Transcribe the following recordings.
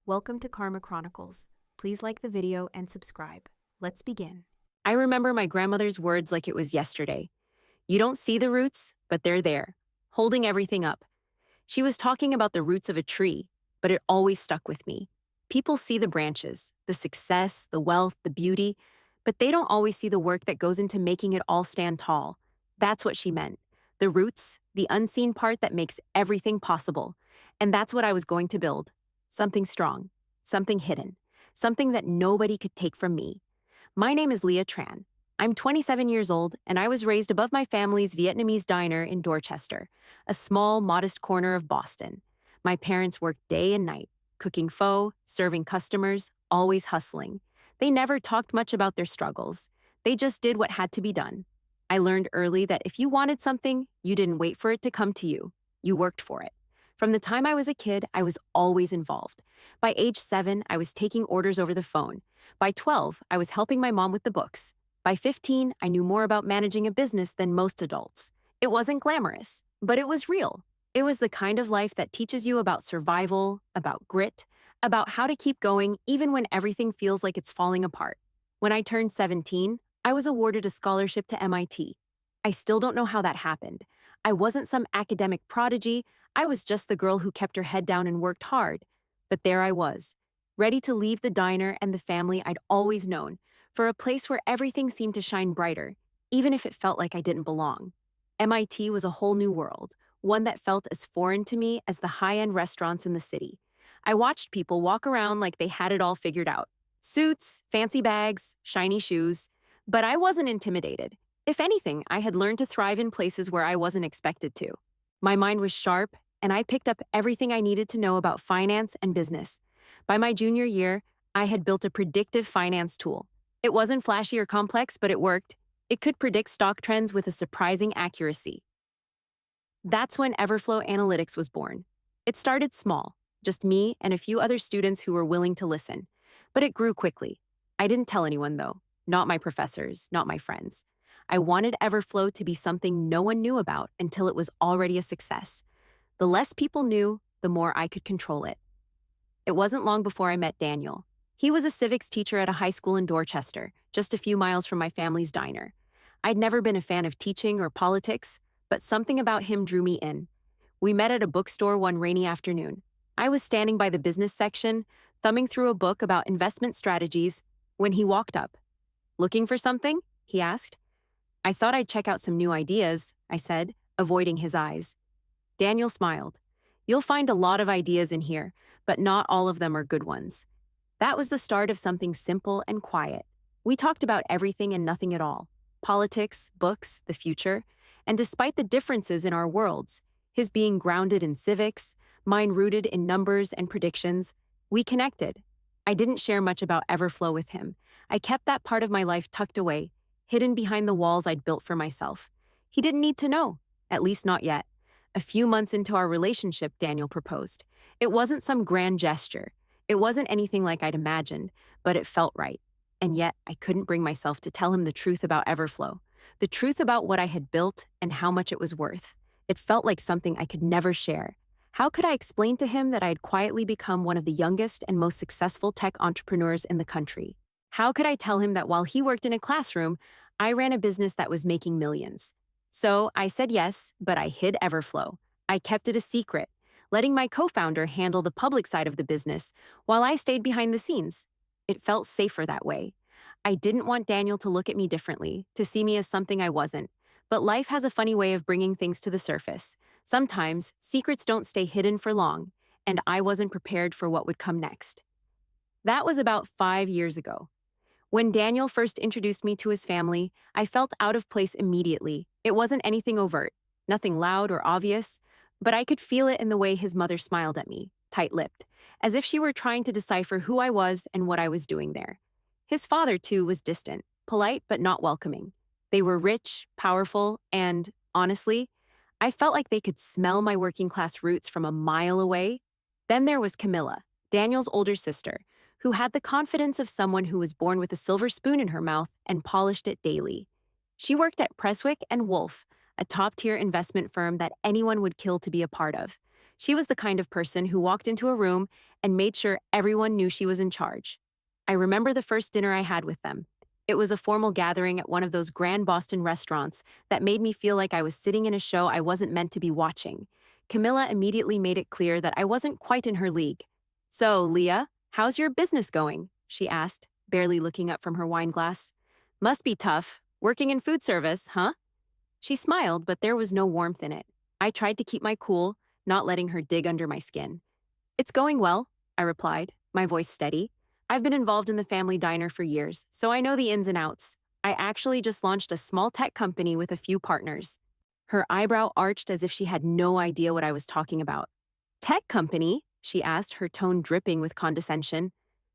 Welcome to Karma Chronicles. Please like the video and subscribe. Let's begin. I remember my grandmother's words like it was yesterday. You don't see the roots, but they're there, holding everything up. She was talking about the roots of a tree, but it always stuck with me. People see the branches, the success, the wealth, the beauty, but they don't always see the work that goes into making it all stand tall. That's what she meant. The roots, the unseen part that makes everything possible. And that's what I was going to build. Something strong, something hidden, something that nobody could take from me. My name is Leah Tran. I'm 27 years old, and I was raised above my family's Vietnamese diner in Dorchester, a small, modest corner of Boston. My parents worked day and night, cooking pho, serving customers, always hustling. They never talked much about their struggles. They just did what had to be done. I learned early that if you wanted something, you didn't wait for it to come to you. You worked for it. From the time I was a kid, I was always involved. By age 7, I was taking orders over the phone. By 12, I was helping my mom with the books. By 15, I knew more about managing a business than most adults. It wasn't glamorous, but it was real. It was the kind of life that teaches you about survival, about grit, about how to keep going even when everything feels like it's falling apart. When I turned 17, I was awarded a scholarship to MIT. I still don't know how that happened. I wasn't some academic prodigy. I was just the girl who kept her head down and worked hard. But there I was, ready to leave the diner and the family I'd always known, for a place where everything seemed to shine brighter, even if it felt like I didn't belong. MIT was a whole new world, one that felt as foreign to me as the high-end restaurants in the city. I watched people walk around like they had it all figured out. Suits, fancy bags, shiny shoes. But I wasn't intimidated. If anything, I had learned to thrive in places where I wasn't expected to. My mind was sharp, and I picked up everything I needed to know about finance and business. By my junior year, I had built a predictive finance tool. It wasn't flashy or complex, but it worked. It could predict stock trends with a surprising accuracy. That's when Everflow Analytics was born. It started small, just me and a few other students who were willing to listen. But it grew quickly. I didn't tell anyone, though. Not my professors, not my friends. I wanted Everflow to be something no one knew about until it was already a success. The less people knew, the more I could control it. It wasn't long before I met Daniel. He was a civics teacher at a high school in Dorchester, just a few miles from my family's diner. I'd never been a fan of teaching or politics, but something about him drew me in. We met at a bookstore one rainy afternoon. I was standing by the business section, thumbing through a book about investment strategies, when he walked up. "Looking for something?" he asked. "I thought I'd check out some new ideas," I said, avoiding his eyes. Daniel smiled. "You'll find a lot of ideas in here, but not all of them are good ones." That was the start of something simple and quiet. We talked about everything and nothing at all. Politics, books, the future. And despite the differences in our worlds, his being grounded in civics, mine rooted in numbers and predictions, we connected. I didn't share much about Everflow with him. I kept that part of my life tucked away, hidden behind the walls I'd built for myself. He didn't need to know, at least not yet. A few months into our relationship, Daniel proposed. It wasn't some grand gesture. It wasn't anything like I'd imagined, but it felt right. And yet, I couldn't bring myself to tell him the truth about Everflow, the truth about what I had built and how much it was worth. It felt like something I could never share. How could I explain to him that I had quietly become one of the youngest and most successful tech entrepreneurs in the country? How could I tell him that while he worked in a classroom, I ran a business that was making millions? So I said yes, but I hid Everflow. I kept it a secret, letting my co-founder handle the public side of the business while I stayed behind the scenes. It felt safer that way. I didn't want Daniel to look at me differently, to see me as something I wasn't. But life has a funny way of bringing things to the surface. Sometimes, secrets don't stay hidden for long, and I wasn't prepared for what would come next. That was about 5 years ago. When Daniel first introduced me to his family, I felt out of place immediately. It wasn't anything overt, nothing loud or obvious, but I could feel it in the way his mother smiled at me, tight-lipped, as if she were trying to decipher who I was and what I was doing there. His father, too, was distant, polite but not welcoming. They were rich, powerful, and, honestly, I felt like they could smell my working-class roots from a mile away. Then there was Camilla, Daniel's older sister, who had the confidence of someone who was born with a silver spoon in her mouth and polished it daily. She worked at Presswick and Wolf, a top-tier investment firm that anyone would kill to be a part of. She was the kind of person who walked into a room and made sure everyone knew she was in charge. I remember the first dinner I had with them. It was a formal gathering at one of those grand Boston restaurants that made me feel like I was sitting in a show I wasn't meant to be watching. Camilla immediately made it clear that I wasn't quite in her league. "So, Leah, how's your business going?" she asked, barely looking up from her wine glass. "Must be tough, working in food service, huh?" She smiled, but there was no warmth in it. I tried to keep my cool, not letting her dig under my skin. "It's going well," I replied, my voice steady. "I've been involved in the family diner for years, so I know the ins and outs. I actually just launched a small tech company with a few partners." Her eyebrow arched as if she had no idea what I was talking about. "Tech company?" she asked, her tone dripping with condescension.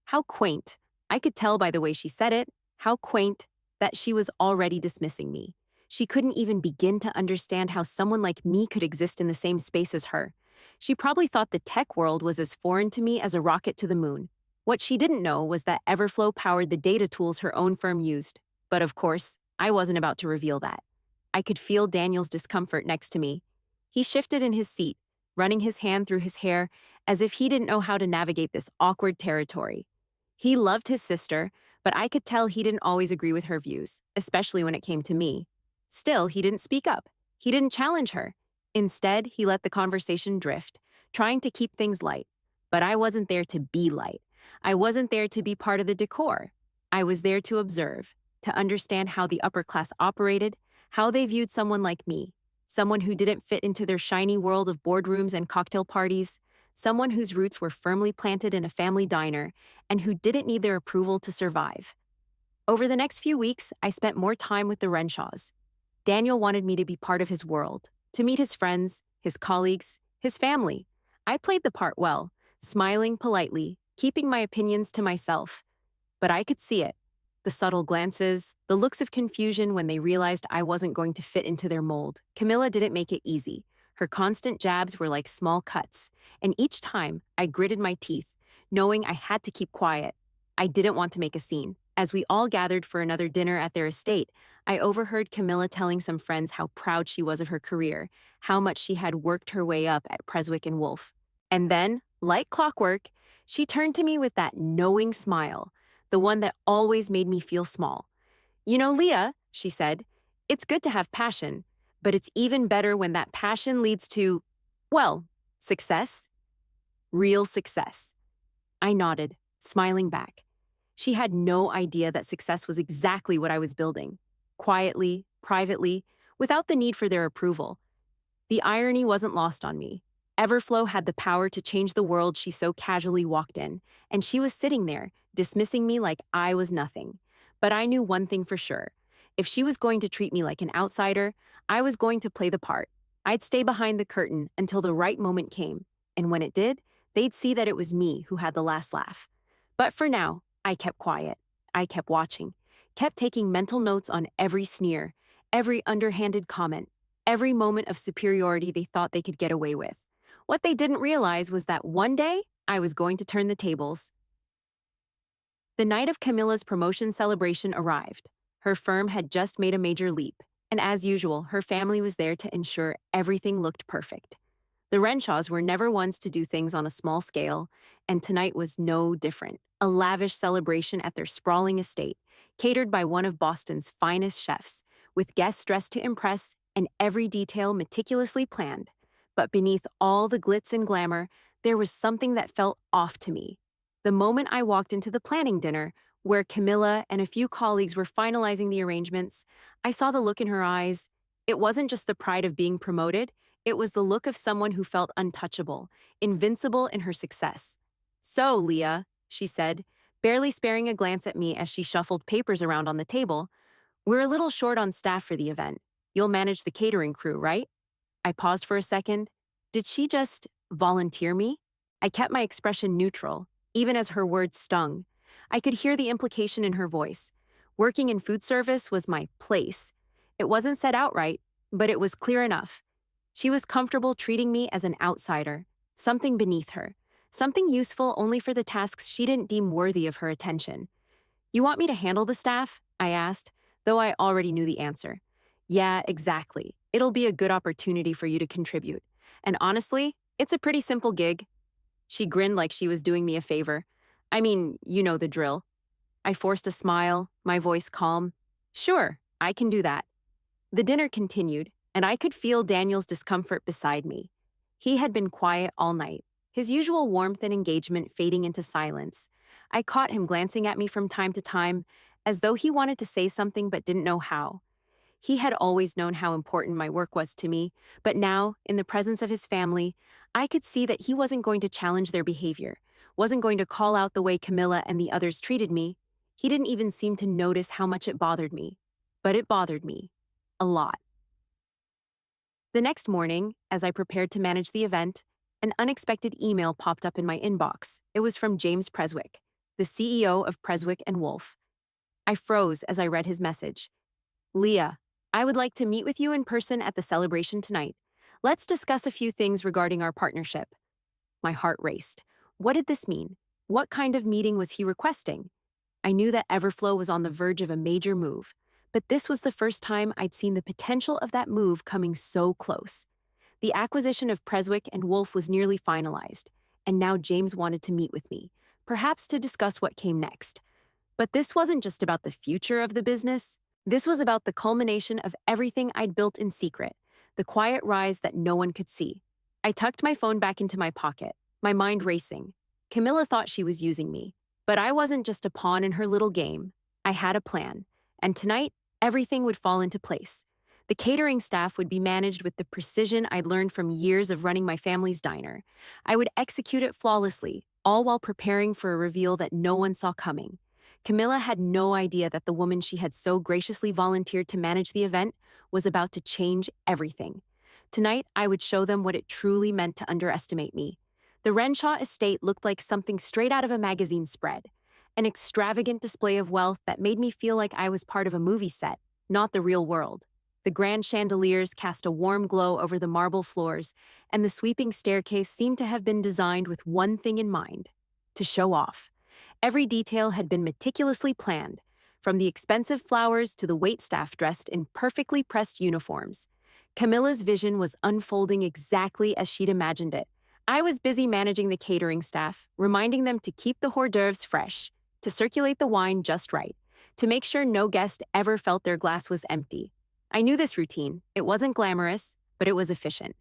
How quaint. I could tell by the way she said it, how quaint, that she was already dismissing me. She couldn't even begin to understand how someone like me could exist in the same space as her. She probably thought the tech world was as foreign to me as a rocket to the moon. What she didn't know was that Everflow powered the data tools her own firm used. But of course, I wasn't about to reveal that. I could feel Daniel's discomfort next to me. He shifted in his seat, running his hand through his hair as if he didn't know how to navigate this awkward territory. He loved his sister, but I could tell he didn't always agree with her views, especially when it came to me. Still, he didn't speak up. He didn't challenge her. Instead, he let the conversation drift, trying to keep things light. But I wasn't there to be light. I wasn't there to be part of the decor. I was there to observe, to understand how the upper class operated, how they viewed someone like me, someone who didn't fit into their shiny world of boardrooms and cocktail parties, someone whose roots were firmly planted in a family diner, and who didn't need their approval to survive. Over the next few weeks, I spent more time with the Renshaws. Daniel wanted me to be part of his world, to meet his friends, his colleagues, his family. I played the part well, smiling politely, keeping my opinions to myself. But I could see it. The subtle glances, the looks of confusion when they realized I wasn't going to fit into their mold. Camilla didn't make it easy. Her constant jabs were like small cuts, and each time I gritted my teeth, knowing I had to keep quiet. I didn't want to make a scene. As we all gathered for another dinner at their estate, I overheard Camilla telling some friends how proud she was of her career, how much she had worked her way up at Preswick and Wolf. And then, like clockwork, she turned to me with that knowing smile, the one that always made me feel small. "You know, Leah," she said, "it's good to have passion, but it's even better when that passion leads to, well, success. Real success." I nodded, smiling back. She had no idea that success was exactly what I was building. Quietly, privately, without the need for their approval. The irony wasn't lost on me. Everflow had the power to change the world she so casually walked in, and she was sitting there, dismissing me like I was nothing. But I knew one thing for sure. If she was going to treat me like an outsider, I was going to play the part. I'd stay behind the curtain until the right moment came, and when it did, they'd see that it was me who had the last laugh. But for now, I kept quiet. I kept watching, kept taking mental notes on every sneer, every underhanded comment, every moment of superiority they thought they could get away with. What they didn't realize was that one day, I was going to turn the tables. The night of Camilla's promotion celebration arrived. Her firm had just made a major leap, and as usual, her family was there to ensure everything looked perfect. The Renshaws were never ones to do things on a small scale, and tonight was no different. A lavish celebration at their sprawling estate, catered by one of Boston's finest chefs, with guests dressed to impress and every detail meticulously planned. But beneath all the glitz and glamour, there was something that felt off to me. The moment I walked into the planning dinner, where Camilla and a few colleagues were finalizing the arrangements, I saw the look in her eyes. It wasn't just the pride of being promoted, it was the look of someone who felt untouchable, invincible in her success. "So, Leah," she said, barely sparing a glance at me as she shuffled papers around on the table, "we're a little short on staff for the event. You'll manage the catering crew, right?" I paused for a second. Did she just volunteer me? I kept my expression neutral, even as her words stung. I could hear the implication in her voice. Working in food service was my place. It wasn't said outright, but it was clear enough. She was comfortable treating me as an outsider, something beneath her, something useful only for the tasks she didn't deem worthy of her attention. "You want me to handle the staff?" I asked, though I already knew the answer. "Yeah, exactly. It'll be a good opportunity for you to contribute. And honestly, it's a pretty simple gig." She grinned like she was doing me a favor. I mean, you know the drill. I forced a smile, my voice calm. Sure, I can do that. The dinner continued, and I could feel Daniel's discomfort beside me. He had been quiet all night, his usual warmth and engagement fading into silence. I caught him glancing at me from time to time, as though he wanted to say something but didn't know how. He had always known how important my work was to me, but now, in the presence of his family, I could see that he wasn't going to challenge their behavior, wasn't going to call out the way Camilla and the others treated me. He didn't even seem to notice how much it bothered me. But it bothered me. A lot. The next morning, as I prepared to manage the event, an unexpected email popped up in my inbox. It was from James Preswick, the CEO of Preswick and Wolf. I froze as I read his message. Leah, I would like to meet with you in person at the celebration tonight. Let's discuss a few things regarding our partnership. My heart raced. What did this mean? What kind of meeting was he requesting? I knew that Everflow was on the verge of a major move, but this was the first time I'd seen the potential of that move coming so close. The acquisition of Preswick and Wolf was nearly finalized, and now James wanted to meet with me, perhaps to discuss what came next. But this wasn't just about the future of the business. This was about the culmination of everything I'd built in secret, the quiet rise that no one could see. I tucked my phone back into my pocket, my mind racing. Camilla thought she was using me, but I wasn't just a pawn in her little game. I had a plan, and tonight, everything would fall into place. The catering staff would be managed with the precision I'd learned from years of running my family's diner. I would execute it flawlessly, all while preparing for a reveal that no one saw coming. Camilla had no idea that the woman she had so graciously volunteered to manage the event was about to change everything. Tonight, I would show them what it truly meant to underestimate me. The Renshaw estate looked like something straight out of a magazine spread, an extravagant display of wealth that made me feel like I was part of a movie set, not the real world. The grand chandeliers cast a warm glow over the marble floors, and the sweeping staircase seemed to have been designed with one thing in mind: to show off. Every detail had been meticulously planned, from the expensive flowers to the waitstaff dressed in perfectly pressed uniforms. Camilla's vision was unfolding exactly as she'd imagined it. I was busy managing the catering staff, reminding them to keep the hors d'oeuvres fresh, to circulate the wine just right, to make sure no guest ever felt their glass was empty. I knew this routine. It wasn't glamorous, but it was efficient.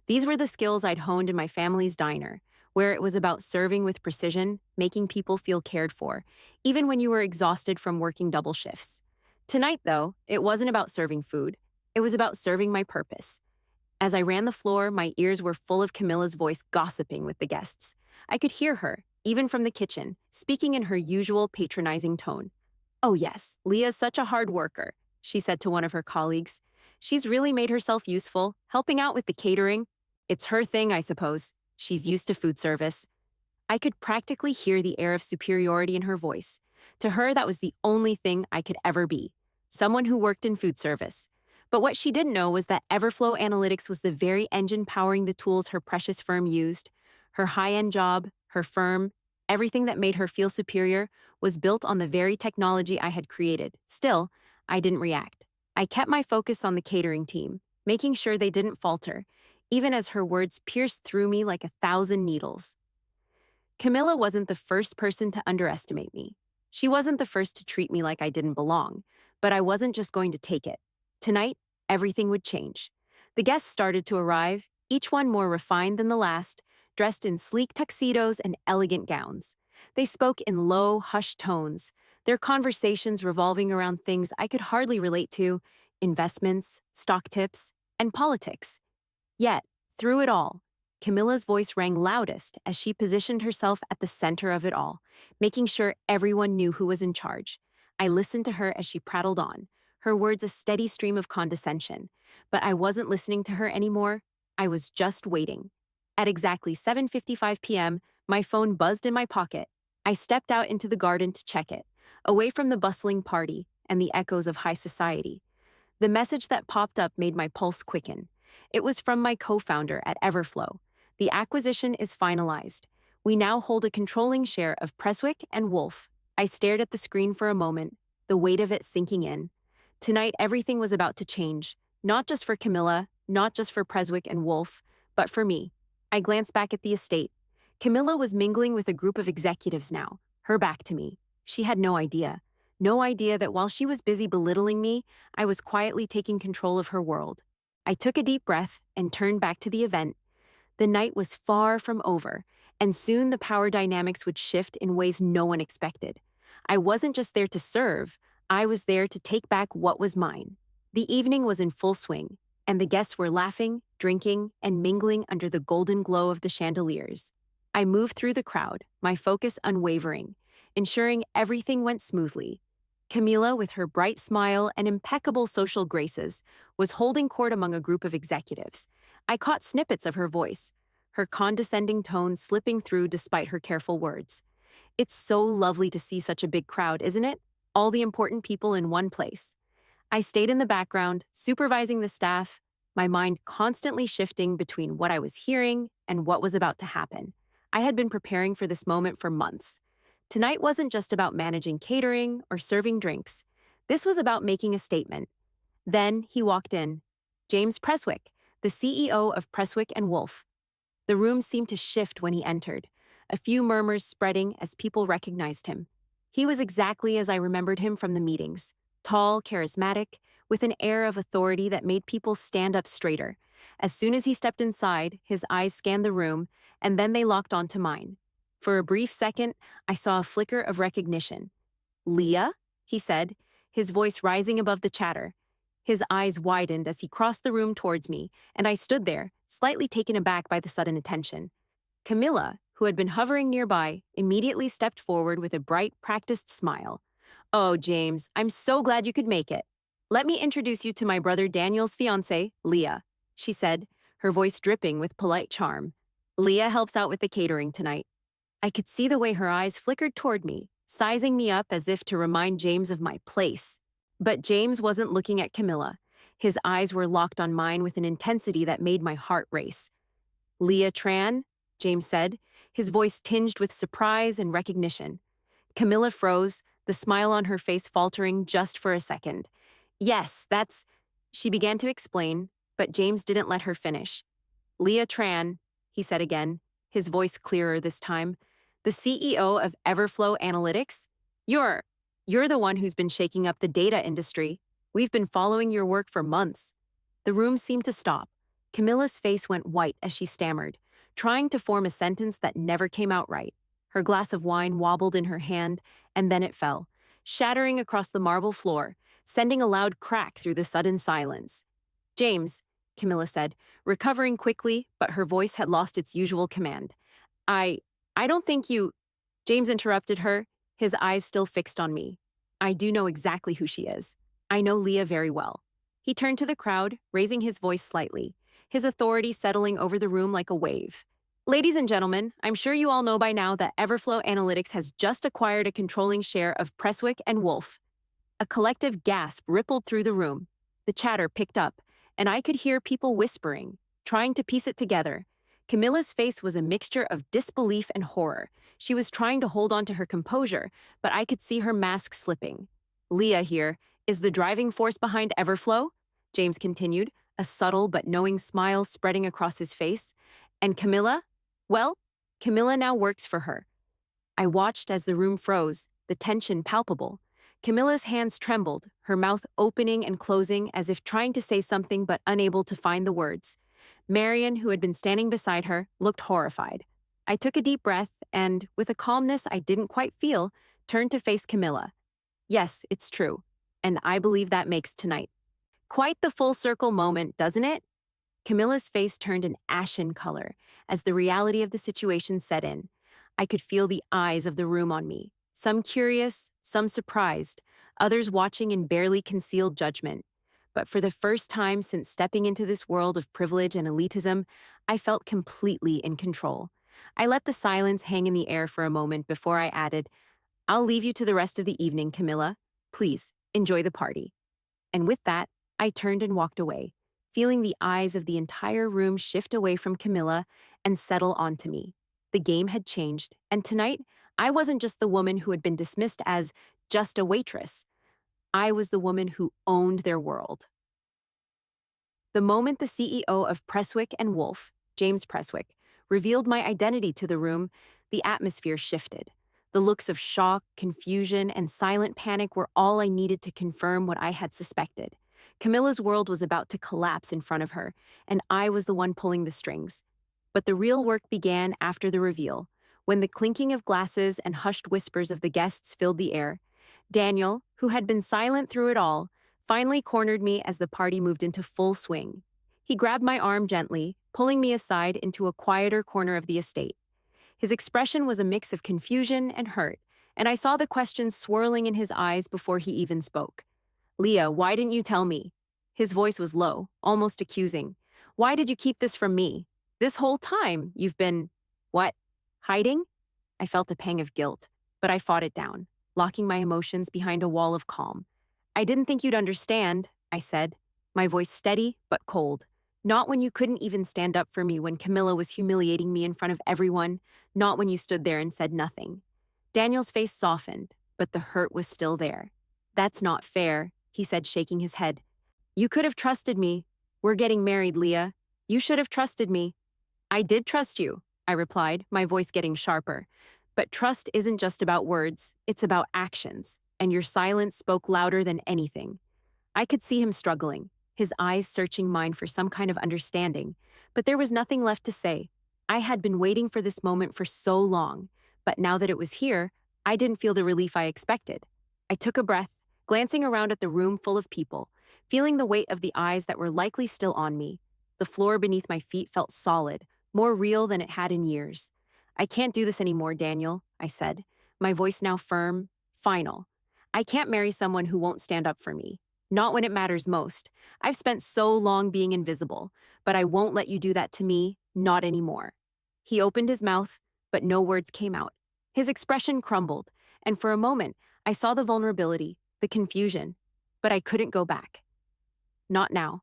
These were the skills I'd honed in my family's diner, where it was about serving with precision, making people feel cared for, even when you were exhausted from working double shifts. Tonight, though, it wasn't about serving food. It was about serving my purpose. As I ran the floor, my ears were full of Camilla's voice gossiping with the guests. I could hear her, even from the kitchen, speaking in her usual patronizing tone. "Oh yes, Leah's such a hard worker," she said to one of her colleagues. "She's really made herself useful, helping out with the catering. It's her thing, I suppose. She's used to food service." I could practically hear the air of superiority in her voice. To her, that was the only thing I could ever be: someone who worked in food service. But what she didn't know was that Everflow Analytics was the very engine powering the tools her precious firm used. Her high-end job, her firm, everything that made her feel superior was built on the very technology I had created. Still, I didn't react. I kept my focus on the catering team, making sure they didn't falter, even as her words pierced through me like 1,000 needles. Camilla wasn't the first person to underestimate me. She wasn't the first to treat me like I didn't belong, but I wasn't just going to take it. Tonight, everything would change. The guests started to arrive, each one more refined than the last, dressed in sleek tuxedos and elegant gowns. They spoke in low, hushed tones, their conversations revolving around things I could hardly relate to: investments, stock tips, and politics. Yet, through it all, Camilla's voice rang loudest as she positioned herself at the center of it all, making sure everyone knew who was in charge. I listened to her as she prattled on, her words a steady stream of condescension. But I wasn't listening to her anymore. I was just waiting. At exactly 7:55 p.m., my phone buzzed in my pocket. I stepped out into the garden to check it, away from the bustling party and the echoes of high society. The message that popped up made my pulse quicken. It was from my co-founder at Everflow. The acquisition is finalized. We now hold a controlling share of Preswick and Wolf. I stared at the screen for a moment, the weight of it sinking in. Tonight, everything was about to change, not just for Camilla, not just for Preswick and Wolf, but for me. I glanced back at the estate. Camilla was mingling with a group of executives now, her back to me. She had no idea. No idea that while she was busy belittling me, I was quietly taking control of her world. I took a deep breath and turned back to the event. The night was far from over, and soon the power dynamics would shift in ways no one expected. I wasn't just there to serve, I was there to take back what was mine. The evening was in full swing, and the guests were laughing, drinking, and mingling under the golden glow of the chandeliers. I moved through the crowd, my focus unwavering, ensuring everything went smoothly. Camila, with her bright smile and impeccable social graces, was holding court among a group of executives. I caught snippets of her voice, her condescending tone slipping through despite her careful words. It's so lovely to see such a big crowd, isn't it? All the important people in one place. I stayed in the background, supervising the staff, my mind constantly shifting between what I was hearing and what was about to happen. I had been preparing for this moment for months. Tonight wasn't just about managing catering or serving drinks. This was about making a statement. Then he walked in. James Presswick, the CEO of Presswick and Wolf. The room seemed to shift when he entered, a few murmurs spreading as people recognized him. He was exactly as I remembered him from the meetings, tall, charismatic, with an air of authority that made people stand up straighter. As soon as he stepped inside, his eyes scanned the room, and then they locked onto mine. For a brief second, I saw a flicker of recognition. "Leah?" he said, his voice rising above the chatter. His eyes widened as he crossed the room towards me, and I stood there, slightly taken aback by the sudden attention. Camilla, who had been hovering nearby, immediately stepped forward with a bright, practiced smile. "Oh, James, I'm so glad you could make it. Let me introduce you to my brother Daniel's fiancé, Leah," she said, her voice dripping with polite charm. "Leah helps out with the catering tonight." I could see the way her eyes flickered toward me, sizing me up as if to remind James of my place. But James wasn't looking at Camilla. His eyes were locked on mine with an intensity that made my heart race. "Leah Tran," James said, his voice tinged with surprise and recognition. Camilla froze, the smile on her face faltering just for a second. "Yes, that's—" She began to explain, but James didn't let her finish. "Leah Tran," he said again, his voice clearer this time, "the CEO of Everflow Analytics? You're the one who's been shaking up the data industry. We've been following your work for months." The room seemed to stop. Camilla's face went white as she stammered, trying to form a sentence that never came out right. Her glass of wine wobbled in her hand, and then it fell, shattering across the marble floor, sending a loud crack through the sudden silence. "James," Camilla said, recovering quickly, but her voice had lost its usual command. I don't think you—" James interrupted her, his eyes still fixed on me. "I do know exactly who she is. I know Leah very well." He turned to the crowd, raising his voice slightly, his authority settling over the room like a wave. "Ladies and gentlemen, I'm sure you all know by now that Everflow Analytics has just acquired a controlling share of Presswick and Wolf." A collective gasp rippled through the room. The chatter picked up, and I could hear people whispering, trying to piece it together. Camilla's face was a mixture of disbelief and horror. She was trying to hold on to her composure, but I could see her mask slipping. "Leah here is the driving force behind Everflow," James continued, a subtle but knowing smile spreading across his face. "And Camilla? Well, Camilla now works for her." I watched as the room froze, the tension palpable. Camilla's hands trembled, her mouth opening and closing as if trying to say something but unable to find the words. Marion, who had been standing beside her, looked horrified. I took a deep breath and, with a calmness I didn't quite feel, turned to face Camilla. "Yes, it's true, and I believe that makes tonight." Quite the full circle moment, doesn't it? Camilla's face turned an ashen color as the reality of the situation set in. I could feel the eyes of the room on me, some curious, some surprised, others watching in barely concealed judgment. But for the first time since stepping into this world of privilege and elitism, I felt completely in control. I let the silence hang in the air for a moment before I added, "I'll leave you to the rest of the evening, Camilla. Please, enjoy the party." And with that, I turned and walked away, feeling the eyes of the entire room shift away from Camilla and settle onto me. The game had changed, and tonight, I wasn't just the woman who had been dismissed as just a waitress. I was the woman who owned their world. The moment the CEO of Presswick and Wolf, James Presswick, revealed my identity to the room, the atmosphere shifted. The looks of shock, confusion, and silent panic were all I needed to confirm what I had suspected. Camilla's world was about to collapse in front of her, and I was the one pulling the strings. But the real work began after the reveal, when the clinking of glasses and hushed whispers of the guests filled the air. Daniel, who had been silent through it all, finally cornered me as the party moved into full swing. He grabbed my arm gently, pulling me aside into a quieter corner of the estate. His expression was a mix of confusion and hurt, and I saw the questions swirling in his eyes before he even spoke. "Leah, why didn't you tell me?" His voice was low, almost accusing. "Why did you keep this from me? This whole time, you've been— What? Hiding?" I felt a pang of guilt, but I fought it down, locking my emotions behind a wall of calm. "I didn't think you'd understand," I said, my voice steady but cold. "Not when you couldn't even stand up for me when Camilla was humiliating me in front of everyone, not when you stood there and said nothing." Daniel's face softened, but the hurt was still there. "That's not fair," he said, shaking his head. "You could have trusted me. We're getting married, Leah. You should have trusted me." "I did trust you," I replied, my voice getting sharper. "But trust isn't just about words, it's about actions, and your silence spoke louder than anything." I could see him struggling, his eyes searching mine for some kind of understanding, but there was nothing left to say. I had been waiting for this moment for so long, but now that it was here, I didn't feel the relief I expected. I took a breath, glancing around at the room full of people, feeling the weight of the eyes that were likely still on me. The floor beneath my feet felt solid, more real than it had in years. "I can't do this anymore, Daniel," I said, my voice now firm, final. "I can't marry someone who won't stand up for me. Not when it matters most. I've spent so long being invisible, but I won't let you do that to me, not anymore." He opened his mouth, but no words came out. His expression crumbled, and for a moment, I saw the vulnerability, the confusion, but I couldn't go back. "Not now."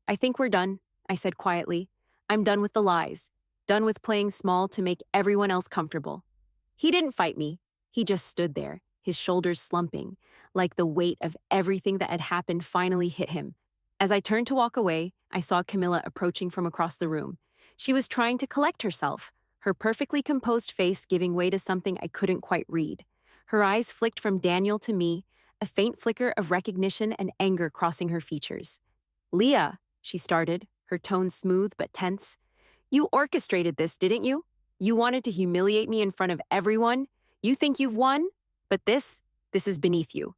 "I think we're done," I said quietly. "I'm done with the lies, done with playing small to make everyone else comfortable." He didn't fight me. He just stood there, his shoulders slumping, like the weight of everything that had happened finally hit him. As I turned to walk away, I saw Camilla approaching from across the room. She was trying to collect herself, her perfectly composed face giving way to something I couldn't quite read. Her eyes flicked from Daniel to me, a faint flicker of recognition and anger crossing her features. "Leah," she started, her tone smooth but tense. "You orchestrated this, didn't you? You wanted to humiliate me in front of everyone? You think you've won? But this is beneath you."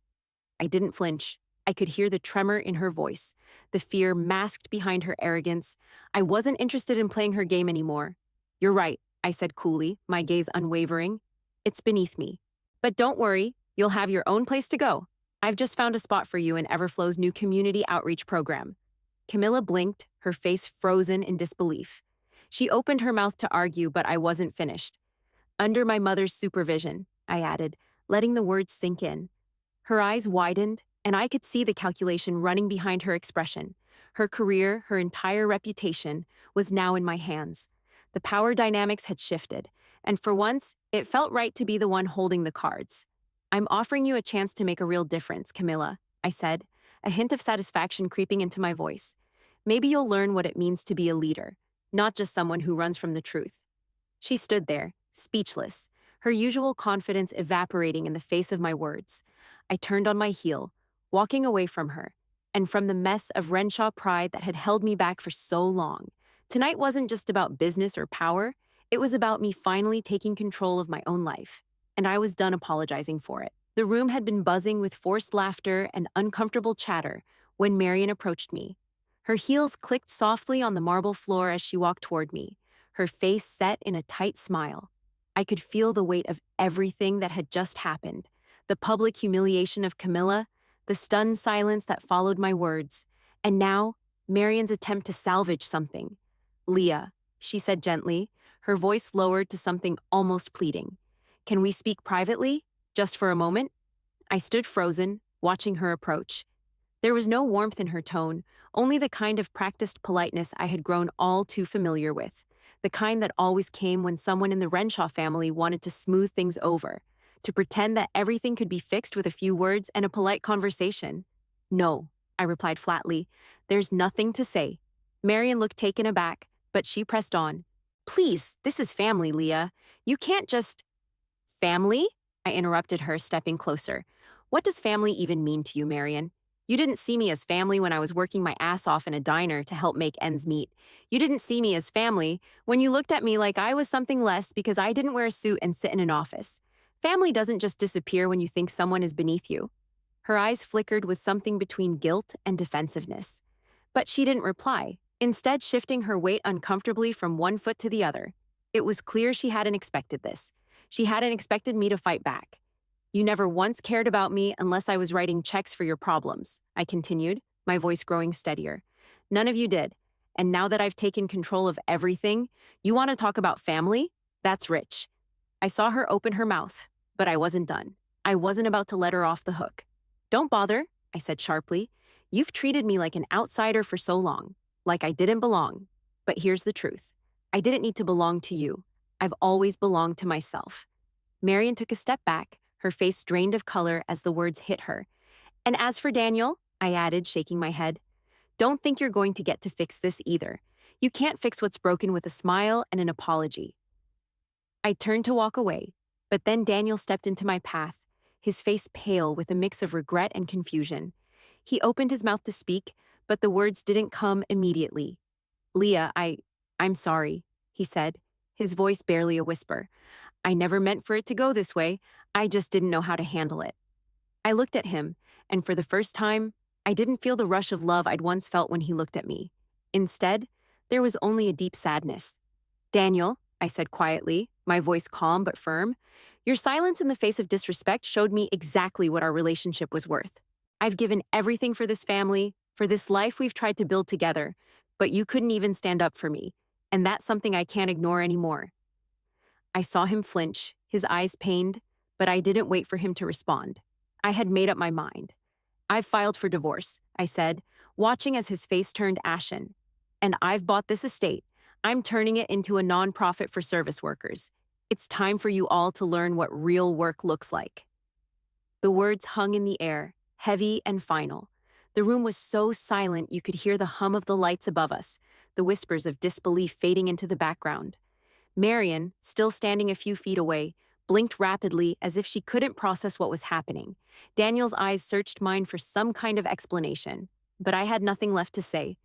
I didn't flinch. I could hear the tremor in her voice, the fear masked behind her arrogance. I wasn't interested in playing her game anymore. "You're right," I said coolly, my gaze unwavering. "It's beneath me. But don't worry, you'll have your own place to go. I've just found a spot for you in Everflow's new community outreach program." Camilla blinked, her face frozen in disbelief. She opened her mouth to argue, but I wasn't finished. "Under my mother's supervision," I added, letting the words sink in. Her eyes widened, and I could see the calculation running behind her expression. Her career, her entire reputation, was now in my hands. The power dynamics had shifted, and for once, it felt right to be the one holding the cards. "I'm offering you a chance to make a real difference, Camilla," I said, a hint of satisfaction creeping into my voice. "Maybe you'll learn what it means to be a leader, not just someone who runs from the truth." She stood there, speechless, her usual confidence evaporating in the face of my words. I turned on my heel, walking away from her, and from the mess of Renshaw pride that had held me back for so long. Tonight wasn't just about business or power, it was about me finally taking control of my own life, and I was done apologizing for it. The room had been buzzing with forced laughter and uncomfortable chatter when Marian approached me. Her heels clicked softly on the marble floor as she walked toward me, her face set in a tight smile. I could feel the weight of everything that had just happened, the public humiliation of Camilla, the stunned silence that followed my words, and now, Marian's attempt to salvage something. "Leah," she said gently, her voice lowered to something almost pleading. "Can we speak privately? Just for a moment?" I stood frozen, watching her approach. There was no warmth in her tone, only the kind of practiced politeness I had grown all too familiar with, the kind that always came when someone in the Renshaw family wanted to smooth things over, to pretend that everything could be fixed with a few words and a polite conversation. "No," I replied flatly. "There's nothing to say." Marian looked taken aback, but she pressed on. Please, this is family, Leah. You can't just. Family? I interrupted her, stepping closer. What does family even mean to you, Marion? You didn't see me as family when I was working my ass off in a diner to help make ends meet. You didn't see me as family when you looked at me like I was something less because I didn't wear a suit and sit in an office. Family doesn't just disappear when you think someone is beneath you. Her eyes flickered with something between guilt and defensiveness. But she didn't reply, instead shifting her weight uncomfortably from one foot to the other. It was clear she hadn't expected this. She hadn't expected me to fight back. You never once cared about me unless I was writing checks for your problems, I continued, my voice growing steadier. None of you did. And now that I've taken control of everything, you want to talk about family? That's rich. I saw her open her mouth, but I wasn't done. I wasn't about to let her off the hook. Don't bother, I said sharply. You've treated me like an outsider for so long, like I didn't belong. But here's the truth. I didn't need to belong to you. I've always belonged to myself. Marion took a step back, her face drained of color as the words hit her. And as for Daniel, I added, shaking my head, don't think you're going to get to fix this either. You can't fix what's broken with a smile and an apology. I turned to walk away, but then Daniel stepped into my path, his face pale with a mix of regret and confusion. He opened his mouth to speak, but the words didn't come immediately. Leah, I'm sorry, he said, his voice barely a whisper. I never meant for it to go this way. I just didn't know how to handle it. I looked at him, and for the first time, I didn't feel the rush of love I'd once felt when he looked at me. Instead, there was only a deep sadness. Daniel, I said quietly, my voice calm but firm, your silence in the face of disrespect showed me exactly what our relationship was worth. I've given everything for this family, for this life we've tried to build together, but you couldn't even stand up for me, and that's something I can't ignore anymore. I saw him flinch, his eyes pained, but I didn't wait for him to respond. I had made up my mind. I've filed for divorce, I said, watching as his face turned ashen. And I've bought this estate. I'm turning it into a nonprofit for service workers. It's time for you all to learn what real work looks like. The words hung in the air, heavy and final. The room was so silent you could hear the hum of the lights above us, the whispers of disbelief fading into the background. Marion, still standing a few feet away, blinked rapidly as if she couldn't process what was happening. Daniel's eyes searched mine for some kind of explanation, but I had nothing left to say.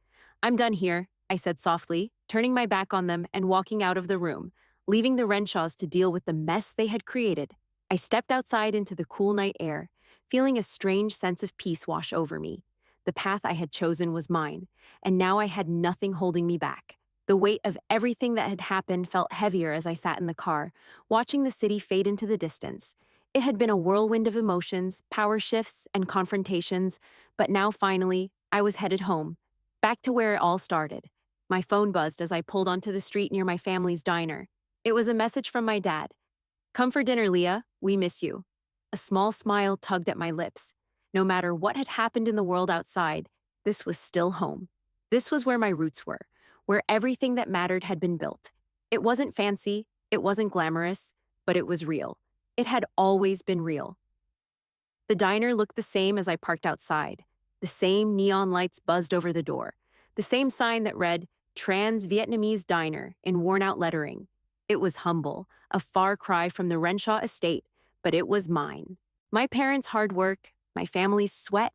I'm done here, I said softly, turning my back on them and walking out of the room, leaving the Renshaws to deal with the mess they had created. I stepped outside into the cool night air, feeling a strange sense of peace wash over me. The path I had chosen was mine, and now I had nothing holding me back. The weight of everything that had happened felt heavier as I sat in the car, watching the city fade into the distance. It had been a whirlwind of emotions, power shifts, and confrontations, but now finally, I was headed home, back to where it all started. My phone buzzed as I pulled onto the street near my family's diner. It was a message from my dad. Come for dinner, Leah. We miss you. A small smile tugged at my lips. No matter what had happened in the world outside, this was still home. This was where my roots were, where everything that mattered had been built. It wasn't fancy, it wasn't glamorous, but it was real. It had always been real. The diner looked the same as I parked outside. The same neon lights buzzed over the door. The same sign that read, Trans Vietnamese Diner, in worn-out lettering. It was humble, a far cry from the Renshaw estate, but it was mine. My parents' hard work, my family's sweat,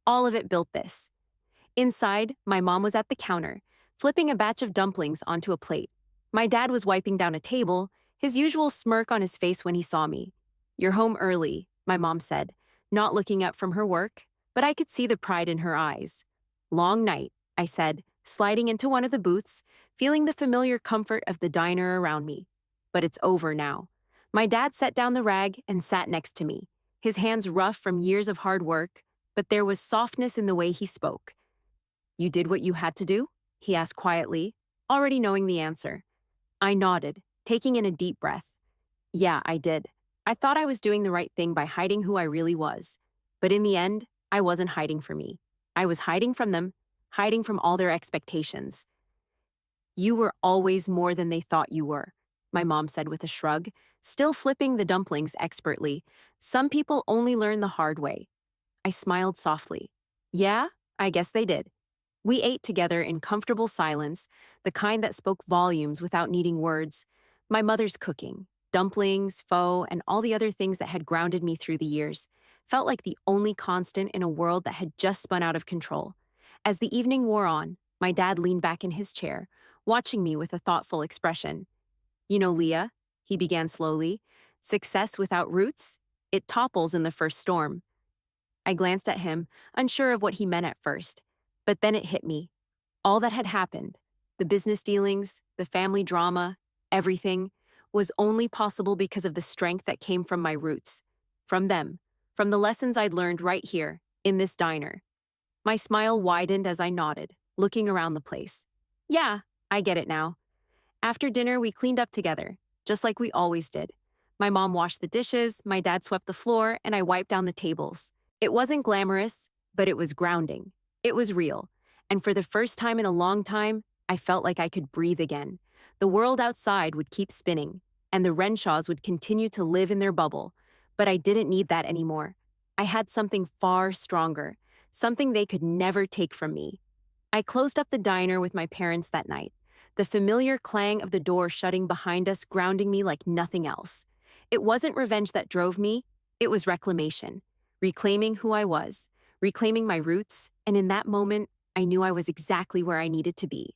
all of it built this. Inside, my mom was at the counter, flipping a batch of dumplings onto a plate. My dad was wiping down a table, his usual smirk on his face when he saw me. You're home early, my mom said, not looking up from her work, but I could see the pride in her eyes. Long night, I said, sliding into one of the booths, feeling the familiar comfort of the diner around me. But it's over now. My dad set down the rag and sat next to me, his hands rough from years of hard work, but there was softness in the way he spoke. You did what you had to do? He asked quietly, already knowing the answer. I nodded, taking in a deep breath. Yeah, I did. I thought I was doing the right thing by hiding who I really was. But in the end, I wasn't hiding from me. I was hiding from them, hiding from all their expectations. You were always more than they thought you were, my mom said with a shrug, still flipping the dumplings expertly. Some people only learn the hard way. I smiled softly. Yeah, I guess they did. We ate together in comfortable silence, the kind that spoke volumes without needing words. My mother's cooking, dumplings, pho, and all the other things that had grounded me through the years, felt like the only constant in a world that had just spun out of control. As the evening wore on, my dad leaned back in his chair, watching me with a thoughtful expression. You know, Leah, he began slowly, success without roots, it topples in the first storm. I glanced at him, unsure of what he meant at first. But then it hit me. All that had happened, the business dealings, the family drama, everything, was only possible because of the strength that came from my roots. From them, from the lessons I'd learned right here, in this diner. My smile widened as I nodded, looking around the place. Yeah, I get it now. After dinner, we cleaned up together, just like we always did. My mom washed the dishes, my dad swept the floor, and I wiped down the tables. It wasn't glamorous, but it was grounding. It was real. And for the first time in a long time, I felt like I could breathe again. The world outside would keep spinning, and the Renshaws would continue to live in their bubble. But I didn't need that anymore. I had something far stronger, something they could never take from me. I closed up the diner with my parents that night, the familiar clang of the door shutting behind us grounding me like nothing else. It wasn't revenge that drove me, it was reclamation. Reclaiming who I was, reclaiming my roots, and in that moment, I knew I was exactly where I needed to be.